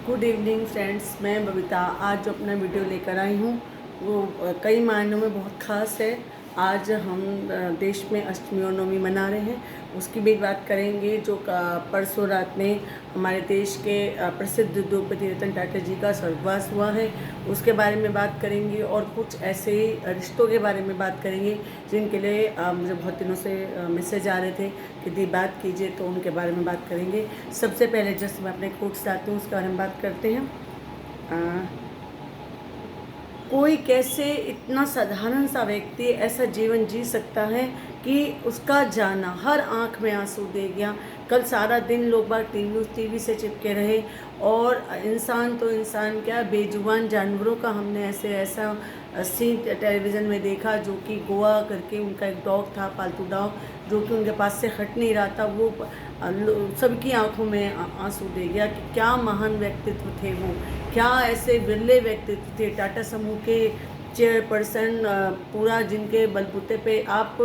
Good evening friends, मैं बबीता आज जो अपना वीडियो लेकर आई हूँ वो कई मायनों में बहुत ख़ास है। आज हम देश में अष्टमी और नवमी मना रहे हैं, उसकी भी बात करेंगे। जो परसों रात में हमारे देश के प्रसिद्ध उद्योगपति रतन टाटा जी का स्वर्गवास हुआ है, उसके बारे में बात करेंगे। और कुछ ऐसे ही रिश्तों के बारे में बात करेंगे जिनके लिए मुझे बहुत दिनों से मैसेज आ रहे थे कि दी बात कीजिए, तो उनके बारे में बात करेंगे। सबसे पहले जस्ट मैं अपने कोट्स लाती हूँ, उसके बारे में बात करते हैं। कोई कैसे इतना साधारण सा व्यक्ति ऐसा जीवन जी सकता है कि उसका जाना हर आंख में आंसू दे गया। कल सारा दिन लोग बाग टीवी से चिपके रहे, और इंसान तो इंसान क्या, बेजुबान जानवरों का हमने ऐसा सीन टेलीविज़न में देखा, जो कि गोवा करके उनका एक डॉग था, पालतू डॉग, जो कि उनके पास से हट नहीं रहा था। वो सबकी आंखों में आंसू दे गया कि क्या महान व्यक्तित्व थे वो, क्या ऐसे विरले व्यक्तित्व थे। टाटा समूह के चेयरपर्सन, पूरा जिनके बलबूते पे आप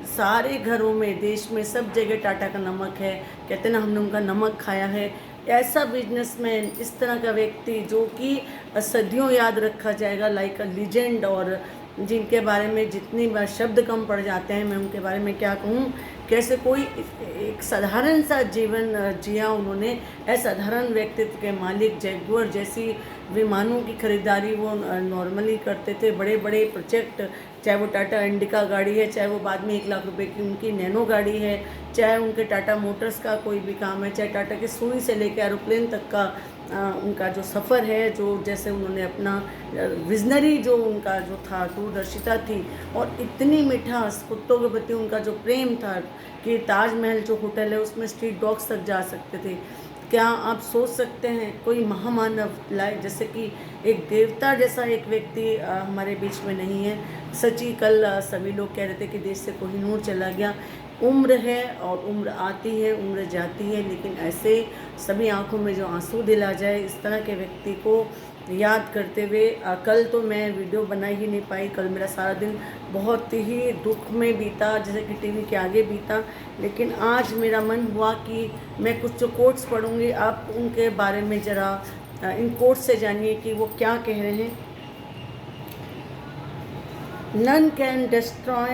सारे घरों में, देश में सब जगह टाटा का नमक है, कहते ना हमने उनका नमक खाया है। ऐसा बिजनेसमैन, इस तरह का व्यक्ति जो कि सदियों याद रखा जाएगा, लाइक अ लीजेंड, और जिनके बारे में जितनी बार शब्द कम पड़ जाते हैं, मैं उनके बारे में क्या कहूँ। कैसे कोई एक साधारण सा जीवन जिया उन्होंने, असाधारण व्यक्तित्व के मालिक। जैगुआर जैसी विमानों की खरीदारी वो नॉर्मली करते थे, बड़े बड़े प्रोजेक्ट, चाहे वो टाटा इंडिका गाड़ी है, चाहे वो बाद में 1 लाख रुपए की उनकी नैनो गाड़ी है, चाहे उनके टाटा मोटर्स का कोई भी काम है, चाहे टाटा की सुई से लेकर एरोप्लेन तक का उनका जो सफ़र है, जो जैसे उन्होंने अपना विजनरी जो उनका जो था, दूरदर्शिता थी, और इतनी मिठास, कुत्तों के प्रति उनका जो प्रेम था कि ताजमहल जो होटल है उसमें स्ट्रीट डॉग्स तक जा सकते थे। क्या आप सोच सकते हैं कोई महामानव लाए, जैसे कि एक देवता जैसा एक व्यक्ति हमारे बीच में नहीं है। सच्ची कल सभी लोग कह रहे थे कि देश से कोहिनूर चला गया। उम्र है और उम्र आती है, उम्र जाती है, लेकिन ऐसे सभी आंखों में जो आंसू दिला जाए, इस तरह के व्यक्ति को याद करते हुए कल तो मैं वीडियो बना ही नहीं पाई। कल मेरा सारा दिन बहुत ही दुख में बीता, जैसे कि टीवी के आगे बीता। लेकिन आज मेरा मन हुआ कि मैं कुछ जो कोट्स पढ़ूंगी, आप उनके बारे में ज़रा इन कोट्स से जानिए कि वो क्या कह रहे हैं। None can destroy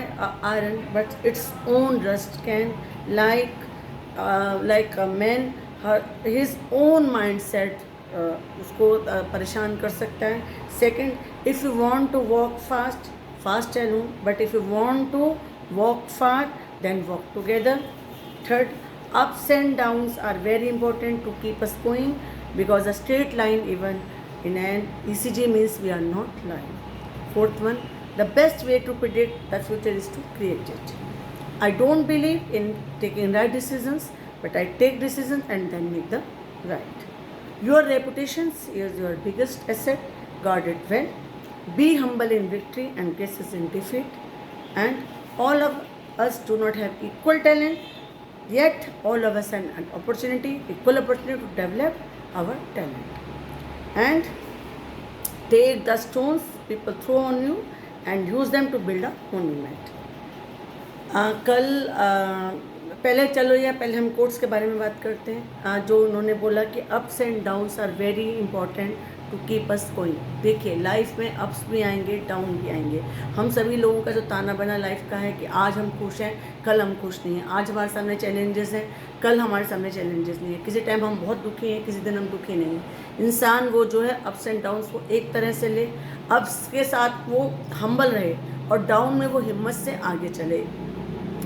iron, but its own rust can. Like a man, his own mindset उसको परेशान कर सकता है। Second, if you want to walk fast, fast चलूँ, but if you want to walk far, then walk together. Third, ups and downs are very important to keep us going, because a straight line even in an ECG means we are not lying. Fourth one, the best way to predict the future is to create it. I don't believe in taking right decisions, but I take decisions and then make the right. Your reputation is your biggest asset. Guard it well. Be humble in victory and gracious in defeat. And all of us do not have equal talent, yet all of us have an opportunity, equal opportunity to develop our talent. And take the stones people throw on you and use them to build a monument. पहले चलो या पहले हम quotes के बारे में बात करते हैं। जो उन्होंने बोला कि ups and downs are very important to keep us going. देखिए, लाइफ में अप्स भी आएंगे, डाउन भी आएंगे। हम सभी लोगों का जो ताना बाना लाइफ का है कि आज हम खुश हैं, कल हम खुश नहीं हैं। आज हमारे सामने चैलेंजेस हैं, कल हमारे सामने चैलेंजेस नहीं है। किसी टाइम हम बहुत दुखी हैं, किसी दिन हम दुखी नहीं हैं। इंसान वो जो है अप्स एंड डाउन्स को एक तरह से ले, अप्स के साथ वो हम्बल रहे और डाउन में वो हिम्मत से आगे चले।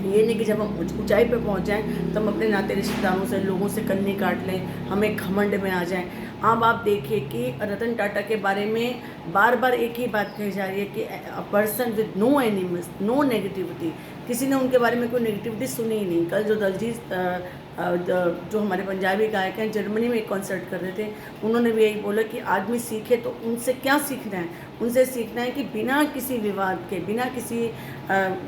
ये नहीं कि जब हम ऊंचाई पे पहुंच जाएं तो हम अपने नाते रिश्तेदारों से, लोगों से कन्नी काट लें, हमें घमंड में आ जाएं। अब आप देखिए कि रतन टाटा के बारे में बार बार एक ही बात कही जा रही है कि a person with no animals, no negativity. किसी ने उनके बारे में कोई नेगेटिविटी सुनी ही नहीं। कल जो दलजीत जो हमारे पंजाबी गायक हैं, जर्मनी में एक कॉन्सर्ट कर रहे थे, उन्होंने भी यही बोला कि आदमी सीखे तो उनसे क्या सीखना है। उनसे सीखना है कि बिना किसी विवाद के, बिना किसी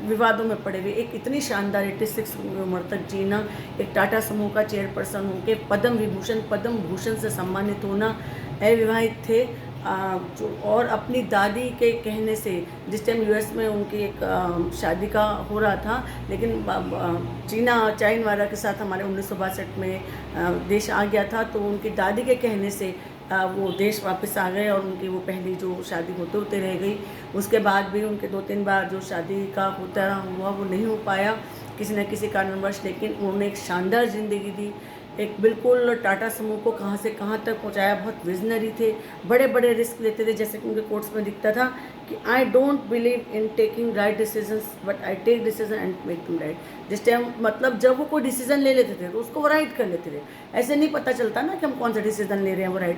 विवादों में पड़े हुए एक इतनी शानदार 86 उम्र तक जीना, एक टाटा समूह का चेयरपर्सन होकर पद्म भूषण से सम्मानित होना, अविवाहित थे, जो और अपनी दादी के कहने से, जिस टाइम यूएस में उनकी एक शादी का हो रहा था, लेकिन चाइन वाला के साथ हमारे 1962 में देश आ गया था, तो उनकी दादी के कहने से वो देश वापस आ गए और उनकी वो पहली जो शादी होते होते रह गई। उसके बाद भी उनके 2-3 बार जो शादी का होता हुआ वो नहीं हो पाया किसी न किसी कारणवश, लेकिन उन्होंने एक शानदार ज़िंदगी दी। एक बिल्कुल टाटा समूह को कहाँ से कहाँ तक पहुँचाया। बहुत विजनरी थे, बड़े बड़े रिस्क लेते थे, जैसे कि उनके कोट्स में दिखता था कि I don't believe in taking right decisions but I take decision and make them right. जिस टाइम मतलब जब वो कोई डिसीजन ले लेते थे तो उसको वो राइट कर लेते थे। ऐसे नहीं पता चलता ना कि हम कौन सा डिसीजन ले रहे हैं वो राइट